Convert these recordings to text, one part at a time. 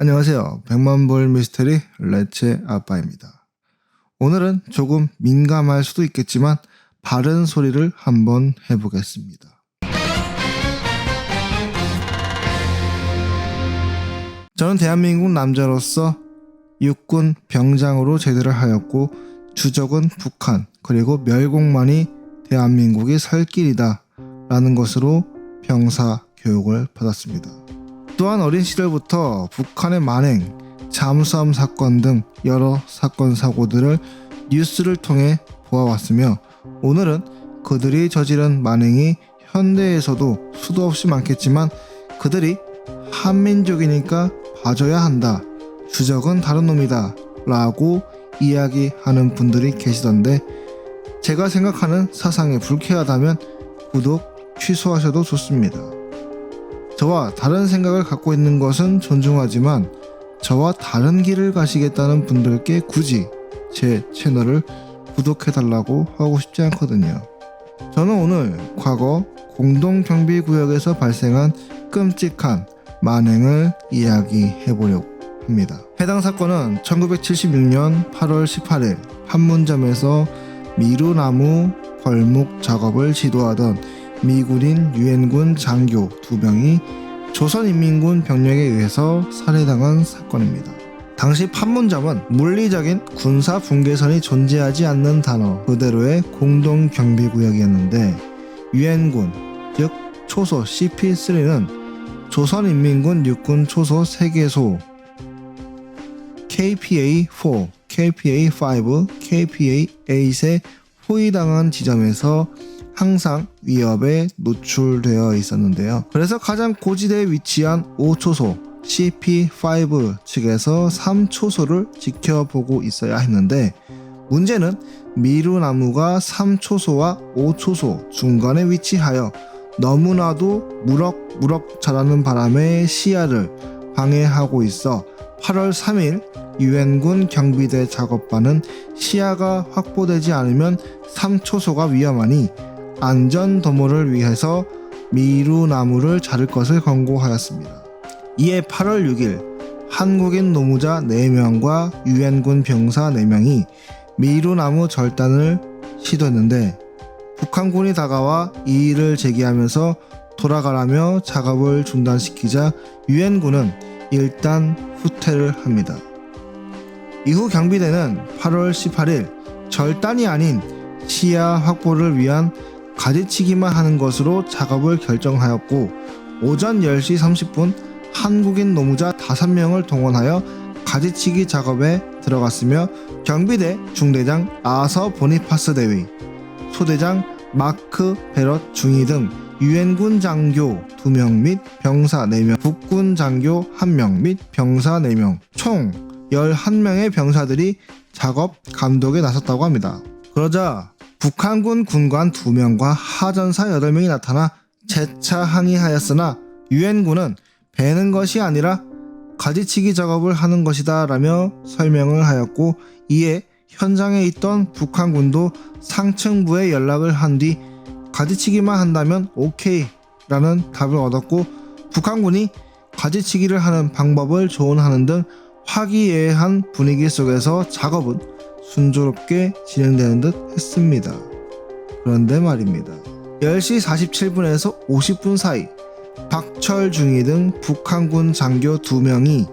안녕하세요. 백만불 미스테리 레체 아빠입니다. 오늘은 조금 민감할 수도 있겠지만 바른 소리를 한번 해보겠습니다. 저는 대한민국 남자로서 육군 병장으로 제대를 하였고 주적은 북한 그리고 멸공만이 대한민국이 살 길이다 라는 것으로 병사 교육을 받았습니다. 또한 어린 시절부터 북한의 만행, 잠수함 사건 등 여러 사건 사고들을 뉴스를 통해 보아왔으며 오늘은 그들이 저지른 만행이 현대에서도 수도 없이 많겠지만 그들이 한민족이니까 봐줘야 한다, 주적은 다른 놈이다 라고 이야기하는 분들이 계시던데 제가 생각하는 사상이 불쾌하다면 구독 취소하셔도 좋습니다. 저와 다른 생각을 갖고 있는 것은 존중하지만 저와 다른 길을 가시겠다는 분들께 굳이 제 채널을 구독해달라고 하고 싶지 않거든요. 저는 오늘 과거 공동경비구역에서 발생한 끔찍한 만행을 이야기해보려고 합니다. 해당 사건은 1976년 8월 18일 판문점에서 미루나무 벌목 작업을 지도하던 미군인 유엔군 장교 2명이 조선인민군 병력에 의해서 살해당한 사건입니다. 당시 판문점은 물리적인 군사 분계선이 존재하지 않는 단어 그대로의 공동경비구역이었는데 유엔군, 즉 초소 CP3는 조선인민군 육군 초소 3개소 KPA-4, KPA-5, KPA-8에 포위당한 지점에서 항상 위협에 노출되어 있었는데요. 그래서 가장 고지대에 위치한 5초소 CP5 측에서 3초소를 지켜보고 있어야 했는데 문제는 미루나무가 3초소와 5초소 중간에 위치하여 너무나도 무럭무럭 자라는 바람에 시야를 방해하고 있어 8월 3일 유엔군 경비대 작업반은 시야가 확보되지 않으면 3초소가 위험하니 안전 도모를 위해서 미루나무를 자를 것을 권고하였습니다. 이에 8월 6일 한국인 노무자 4명과 유엔군 병사 4명이 미루나무 절단을 시도했는데 북한군이 다가와 이의를 제기하면서 돌아가라며 작업을 중단시키자 유엔군은 일단 후퇴를 합니다. 이후 경비대는 8월 18일 절단이 아닌 시야 확보를 위한 가지치기만 하는 것으로 작업을 결정하였고 오전 10시 30분 한국인 노무자 5명을 동원하여 가지치기 작업에 들어갔으며 경비대 중대장 아서 보니파스 대위, 소대장 마크 베럿 중위 등 유엔군 장교 2명 및 병사 4명, 북군 장교 1명 및 병사 4명, 총 11명의 병사들이 작업 감독에 나섰다고 합니다. 그러자 북한군 군관 2명과 하전사 8명이 나타나 재차 항의하였으나 유엔군은 베는 것이 아니라 가지치기 작업을 하는 것이다 라며 설명을 하였고 이에 현장에 있던 북한군도 상층부에 연락을 한 뒤 가지치기만 한다면 오케이 라는 답을 얻었고 북한군이 가지치기를 하는 방법을 조언하는 등 화기애애한 분위기 속에서 작업은 순조롭게 진행되는 듯 했습니다. 그런데 말입니다. 10시 47분에서 50분 사이 박철중이 등 북한군 장교 2명이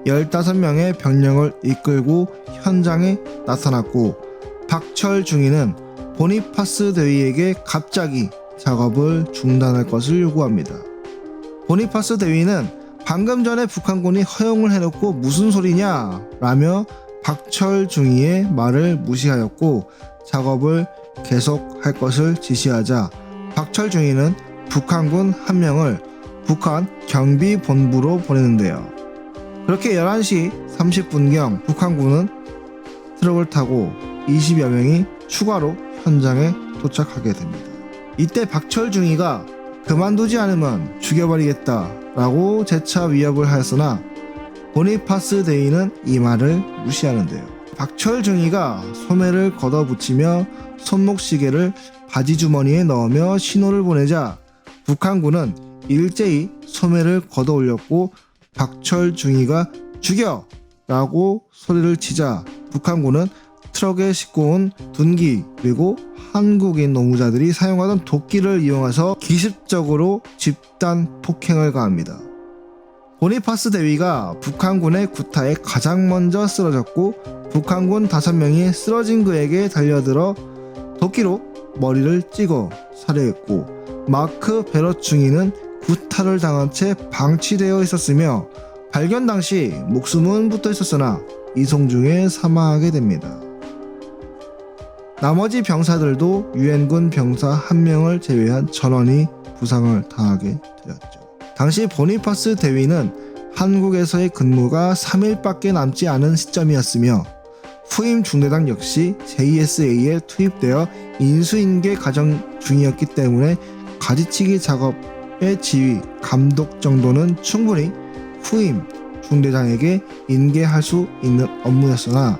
15명의 병력을 이끌고 현장에 나타났고 박철중이는 보니파스 대위에게 갑자기 작업을 중단할 것을 요구합니다. 보니파스 대위는 방금 전에 북한군이 허용을 해놓고 무슨 소리냐 라며 박철중이의 말을 무시하였고 작업을 계속할 것을 지시하자 박철중이는 북한군 1명을 북한 경비본부로 보내는데요. 그렇게 11시 30분경 북한군은 트럭을 타고 20여 명이 추가로 현장에 도착하게 됩니다. 이때 박철중이가 그만두지 않으면 죽여버리겠다 라고 재차 위협을 하였으나 보니파스 대위는 이 말을 무시하는데요. 박철중이가 소매를 걷어붙이며 손목시계를 바지주머니에 넣으며 신호를 보내자 북한군은 일제히 소매를 걷어 올렸고 박철중이가 죽여! 라고 소리를 치자 북한군은 트럭에 싣고 온 둔기 그리고 한국인 노무자들이 사용하던 도끼를 이용해서 기습적으로 집단 폭행을 가합니다. 보니파스 대위가 북한군의 구타에 가장 먼저 쓰러졌고 북한군 5명이 쓰러진 그에게 달려들어 도끼로 머리를 찍어 살해했고 마크 베러충이는 구타를 당한 채 방치되어 있었으며 발견 당시 목숨은 붙어 있었으나 이송 중에 사망하게 됩니다. 나머지 병사들도 유엔군 병사 1명을 제외한 전원이 부상을 당하게 되었죠. 당시 보니파스 대위는 한국에서의 근무가 3일밖에 남지 않은 시점이었으며 후임 중대장 역시 JSA에 투입되어 인수인계 과정 중이었기 때문에 가지치기 작업의 지휘, 감독 정도는 충분히 후임 중대장에게 인계할 수 있는 업무였으나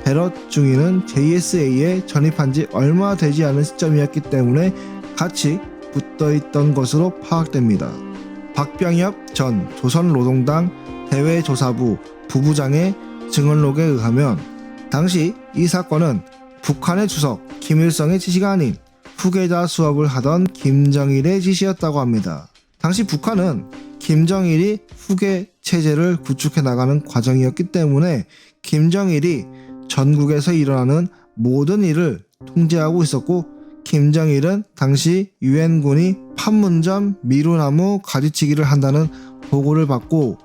베럿 중위는 JSA에 전입한 지 얼마 되지 않은 시점이었기 때문에 같이 붙어있던 것으로 파악됩니다. 박병엽 전 조선노동당 대외조사부 부부장의 증언록에 의하면 당시 이 사건은 북한의 주석 김일성의 지시가 아닌 후계자 수업을 하던 김정일의 지시였다고 합니다. 당시 북한은 김정일이 후계 체제를 구축해 나가는 과정이었기 때문에 김정일이 전국에서 일어나는 모든 일을 통제하고 있었고 김정일은 당시 유엔군이 판문점 미루나무 가지치기를 한다는 보고를 받고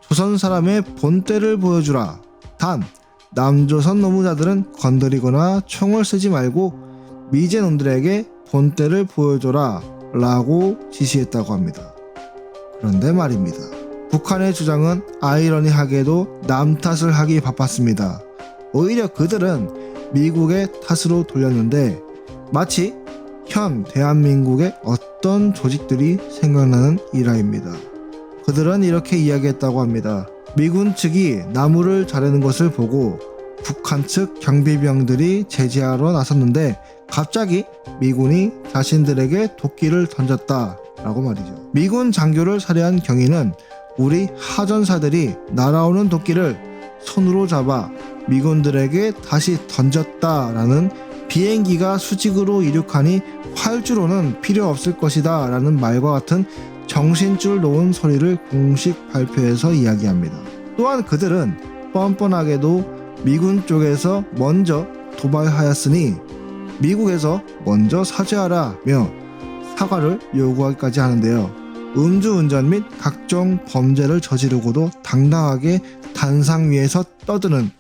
조선 사람의 본때를 보여주라. 단 남조선 노무자들은 건드리거나 총을 쓰지 말고 미제놈들에게 본때를 보여줘라 라고 지시했다고 합니다. 그런데 말입니다. 북한의 주장은 아이러니하게도 남 탓을 하기 바빴습니다. 오히려 그들은 미국의 탓으로 돌렸는데 마치 현 대한민국의 어떤 조직들이 생각나는 일화입니다. 그들은 이렇게 이야기했다고 합니다. 미군 측이 나무를 자르는 것을 보고 북한 측 경비병들이 제지하러 나섰는데 갑자기 미군이 자신들에게 도끼를 던졌다 라고 말이죠. 미군 장교를 살해한 경위는 우리 하전사들이 날아오는 도끼를 손으로 잡아 미군들에게 다시 던졌다라는 비행기가 수직으로 이륙하니 활주로는 필요 없을 것이다 라는 말과 같은 정신줄 놓은 소리를 공식 발표에서 이야기합니다. 또한 그들은 뻔뻔하게도 미군 쪽에서 먼저 도발하였으니 미국에서 먼저 사죄하라며 사과를 요구하기까지 하는데요. 음주운전 및 각종 범죄를 저지르고도 당당하게 단상 위에서 떠드는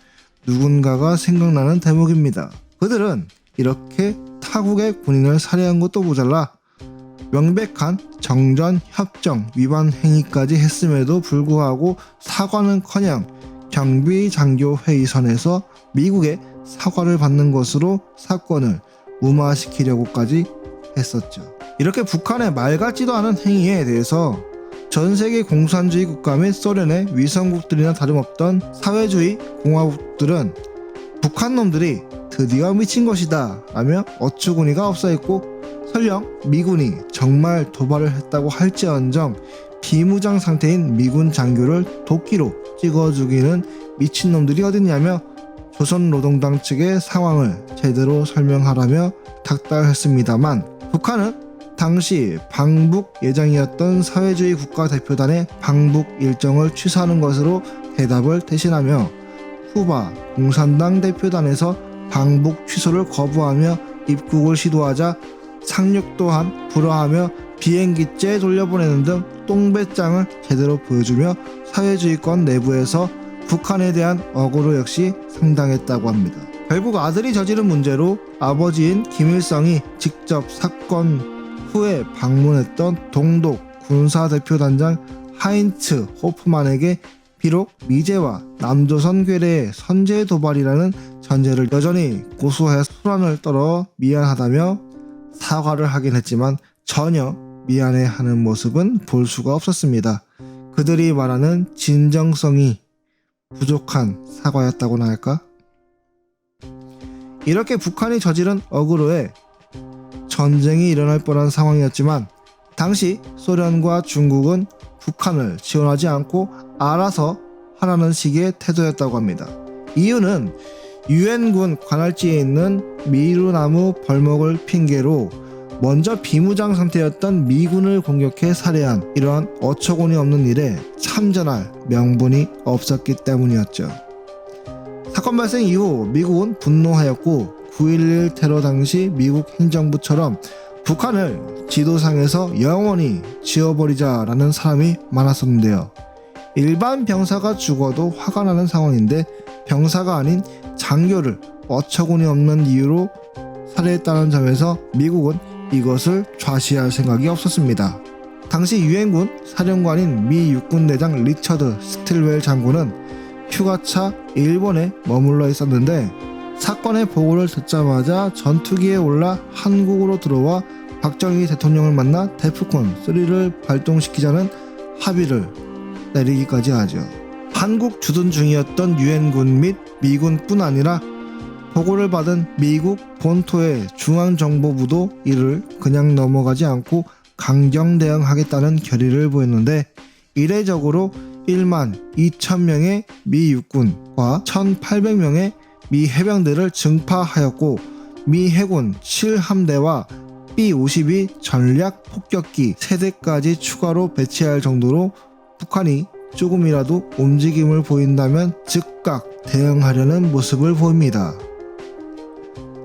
누군가가 생각나는 대목입니다. 그들은 이렇게 타국의 군인을 살해한 것도 모자라 명백한 정전협정 위반 행위까지 했음에도 불구하고 사과는커녕 경비장교 회의선에서 미국의 사과를 받는 것으로 사건을 무마시키려고까지 했었죠. 이렇게 북한의 말 같지도 않은 행위에 대해서 전세계 공산주의 국가 및 소련의 위성국들이나 다름없던 사회주의 공화국들은 북한 놈들이 드디어 미친 것이다 라며 어처구니가 없어 했고 설령 미군이 정말 도발을 했다고 할지언정 비무장 상태인 미군 장교를 도끼로 찍어 죽이는 미친놈들이 어딨냐며 조선노동당 측의 상황을 제대로 설명하라며 닥달했습니다만 북한은 당시 방북 예정이었던 사회주의 국가대표단의 방북 일정을 취소하는 것으로 대답을 대신하며 쿠바 공산당 대표단에서 방북 취소를 거부하며 입국을 시도하자 상륙 또한 불허하며 비행기째 돌려보내는 등 똥배짱을 제대로 보여주며 사회주의권 내부에서 북한에 대한 억울로 역시 상당했다고 합니다. 결국 아들이 저지른 문제로 아버지인 김일성이 직접 사건 후에 방문했던 동독 군사대표단장 하인츠 호프만에게 비록 미제와 남조선 괴뢰의 선제 도발이라는 전제를 여전히 고수하여 소란을 떨어 미안하다며 사과를 하긴 했지만 전혀 미안해하는 모습은 볼 수가 없었습니다. 그들이 말하는 진정성이 부족한 사과였다고나 할까? 이렇게 북한이 저지른 어그로에 전쟁이 일어날 뻔한 상황이었지만 당시 소련과 중국은 북한을 지원하지 않고 알아서 하라는 식의 태도였다고 합니다. 이유는 유엔군 관할지에 있는 미루나무 벌목을 핑계로 먼저 비무장 상태였던 미군을 공격해 살해한 이러한 어처구니 없는 일에 참전할 명분이 없었기 때문이었죠. 사건 발생 이후 미국은 분노하였고 9.11 테러 당시 미국 행정부처럼 북한을 지도상에서 영원히 지워버리자라는 사람이 많았었는데요. 일반 병사가 죽어도 화가 나는 상황인데 병사가 아닌 장교를 어처구니 없는 이유로 살해했다는 점에서 미국은 이것을 좌시할 생각이 없었습니다. 당시 유엔군 사령관인 미 육군대장 리처드 스틸웰 장군은 휴가차 일본에 머물러 있었는데 사건의 보고를 듣자마자 전투기에 올라 한국으로 들어와 박정희 대통령을 만나 데프콘 3를 발동시키자는 합의를 내리기까지 하죠. 한국 주둔 중이었던 유엔군 및 미군뿐 아니라 보고를 받은 미국 본토의 중앙정보부도 이를 그냥 넘어가지 않고 강경 대응하겠다는 결의를 보였는데 이례적으로 1만 2천명의 미 육군과 1,800명의 미 해병대를 증파하였고 미 해군 7함대와 B-52 전략 폭격기 3대까지 추가로 배치할 정도로 북한이 조금이라도 움직임을 보인다면 즉각 대응하려는 모습을 보입니다.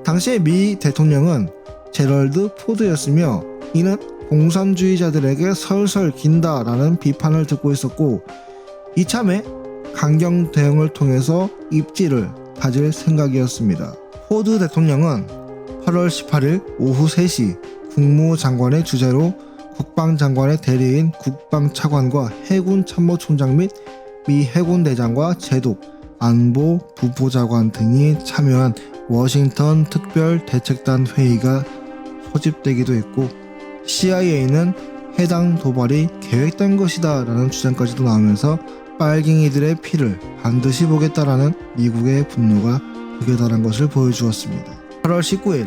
당시의 미 대통령은 제럴드 포드였으며 이는 공산주의자들에게 설설 긴다라는 비판을 듣고 있었고 이참에 강경 대응을 통해서 입지를 다질 생각이었습니다. 포드 대통령은 8월 18일 오후 3시 국무장관의 주재로 국방장관의 대리인 국방차관과 해군참모총장 및 미 해군대장과 제독, 안보 부보좌관 등이 참여한 워싱턴 특별대책단 회의가 소집되기도 했고 CIA는 해당 도발이 계획된 것이다 라는 주장까지도 나오면서 빨갱이들의 피를 반드시 보겠다라는 미국의 분노가 극에 달한 것을 보여주었습니다. 8월 19일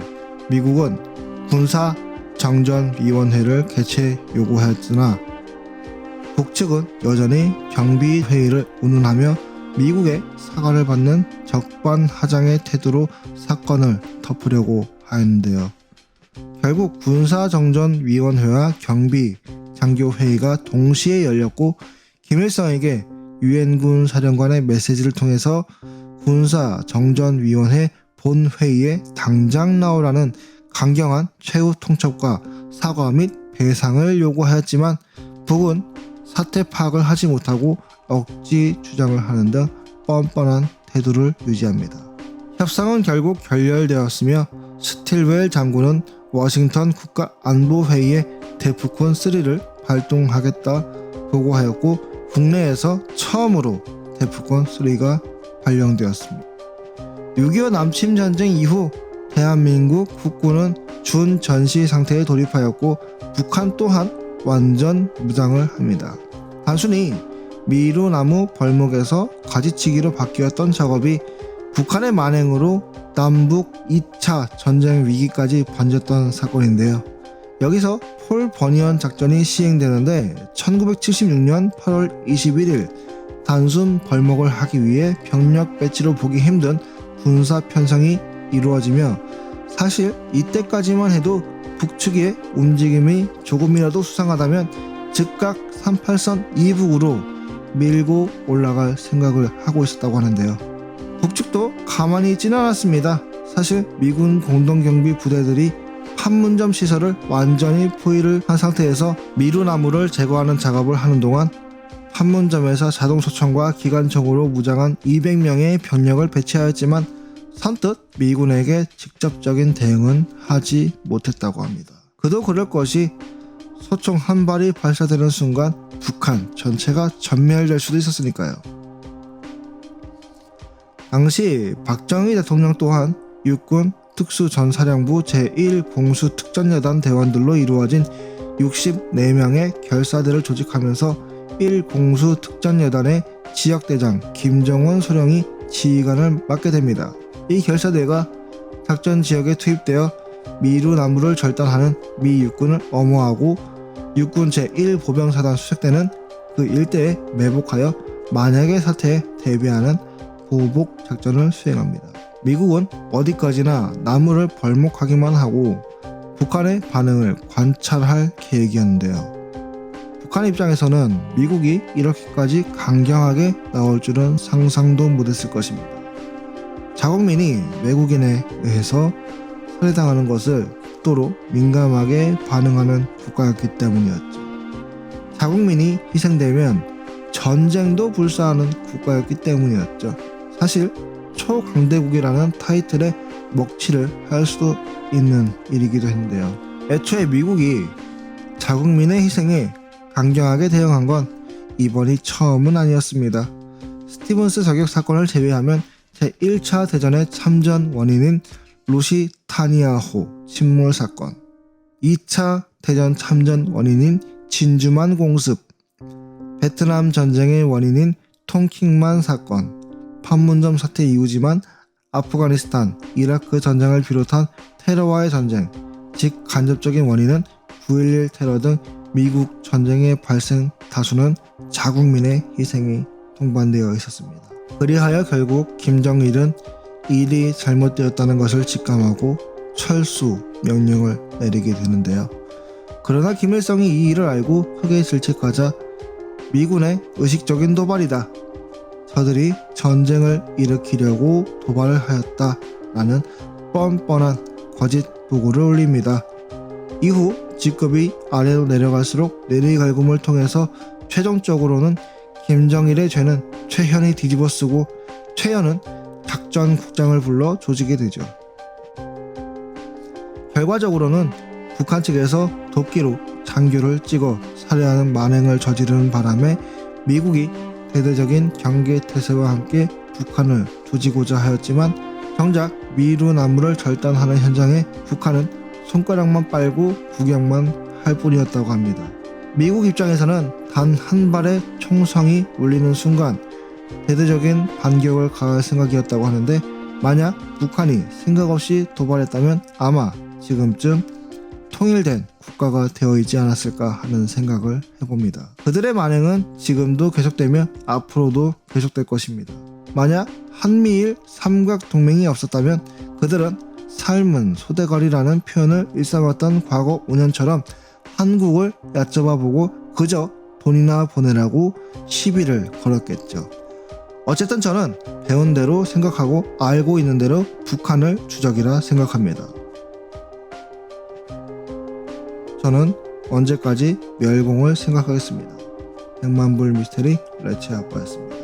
미국은 군사 정전위원회를 개최 요구하였으나 북측은 여전히 경비회의를 운운하며 미국의 사과를 받는 적반하장의 태도로 사건을 덮으려고 하였는데요. 결국 군사정전위원회와 경비장교회의가 동시에 열렸고 김일성에게 유엔군 사령관의 메시지를 통해서 군사정전위원회 본회의에 당장 나오라는 강경한 최후 통첩과 사과 및 배상을 요구하였지만 북은 사태 파악을 하지 못하고 억지 주장을 하는 등 뻔뻔한 태도를 유지합니다. 협상은 결국 결렬되었으며 스틸웰 장군은 워싱턴 국가안보회의에 데프콘 3를 발동하겠다 보고하였고 국내에서 처음으로 데프콘 3가 발령되었습니다. 6.25 남침전쟁 이후 대한민국 국군은 준전시 상태에 돌입하였고 북한 또한 완전 무장을 합니다. 단순히 미루나무 벌목에서 가지치기로 바뀌었던 작업이 북한의 만행으로 남북 2차 전쟁 위기까지 번졌던 사건인데요. 여기서 폴 버니언 작전이 시행되는데 1976년 8월 21일 단순 벌목을 하기 위해 병력 배치로 보기 힘든 군사 편성이 이루어지며 사실 이때까지만 해도 북측의 움직임이 조금이라도 수상하다면 즉각 38선 이북으로 밀고 올라갈 생각을 하고 있었다고 하는데요. 북측도 가만히 있지는 않았습니다. 사실 미군 공동경비 부대들이 판문점 시설을 완전히 포위를 한 상태에서 미루나무를 제거하는 작업을 하는 동안 판문점에서 자동소총과 기관총으로 무장한 200명의 병력을 배치하였지만 선뜻 미군에게 직접적인 대응은 하지 못했다고 합니다. 그도 그럴 것이 소총 한 발이 발사되는 순간 북한 전체가 전멸될 수도 있었으니까요. 당시 박정희 대통령 또한 육군 특수전사령부 제1공수특전여단 대원들로 이루어진 64명의 결사대를 조직하면서 1공수특전여단의 지역대장 김정원 소령이 지휘관을 맡게 됩니다. 이 결사대가 작전 지역에 투입되어 미루나무를 절단하는 미 육군을 엄호하고 육군 제1보병사단 수색대는 그 일대에 매복하여 만약의 사태에 대비하는 보복 작전을 수행합니다. 미국은 어디까지나 나무를 벌목하기만 하고 북한의 반응을 관찰할 계획이었는데요. 북한 입장에서는 미국이 이렇게까지 강경하게 나올 줄은 상상도 못했을 것입니다. 자국민이 외국인에 의해서 살해당하는 것을 극도로 민감하게 반응하는 국가였기 때문이었죠. 자국민이 희생되면 전쟁도 불사하는 국가였기 때문이었죠. 사실 초강대국이라는 타이틀에 먹칠을 할 수도 있는 일이기도 했는데요. 애초에 미국이 자국민의 희생에 강경하게 대응한 건 이번이 처음은 아니었습니다. 스티븐스 저격 사건을 제외하면 제1차 대전의 참전 원인인 루시타니아호 침몰 사건, 2차 대전 참전 원인인 진주만 공습, 베트남 전쟁의 원인인 통킹만 사건, 판문점 사태 이후지만 아프가니스탄, 이라크 전쟁을 비롯한 테러와의 전쟁, 즉 간접적인 원인은 9.11 테러 등 미국 전쟁의 발생 다수는 자국민의 희생이 동반되어 있었습니다. 그리하여 결국 김정일은 일이 잘못되었다는 것을 직감하고 철수 명령을 내리게 되는데요. 그러나 김일성이 이 일을 알고 흑에 질책하자 미군의 의식적인 도발이다, 저들이 전쟁을 일으키려고 도발을 하였다라는 뻔뻔한 거짓 보고를 올립니다. 이후 직급이 아래로 내려갈수록 내리갈굼을 통해서 최종적으로는 김정일의 죄는 최현이 뒤집어쓰고 최현은 작전국장을 불러 조지게 되죠. 결과적으로는 북한 측에서 도끼로 장교를 찍어 살해하는 만행을 저지르는 바람에 미국이 대대적인 경계태세와 함께 북한을 조지고자 하였지만 정작 미루나무를 절단하는 현장에 북한은 손가락만 빨고 구경만 할 뿐이었다고 합니다. 미국 입장에서는 단 한 발의 총성이 울리는 순간 대대적인 반격을 가할 생각이었다고 하는데, 만약 북한이 생각 없이 도발했다면 아마 지금쯤 통일된 국가가 되어 있지 않았을까 하는 생각을 해봅니다. 그들의 만행은 지금도 계속되며 앞으로도 계속될 것입니다. 만약 한미일 삼각동맹이 없었다면 그들은 삶은 소대거리라는 표현을 일삼았던 과거 5년처럼 한국을 얕잡아보고 그저 돈이나 보내라고 시비를 걸었겠죠. 어쨌든 저는 배운 대로 생각하고 알고 있는 대로 북한을 주적이라 생각합니다. 저는 언제까지 멸공을 생각하겠습니다. 백만불 미스테리 레츠아빠였습니다.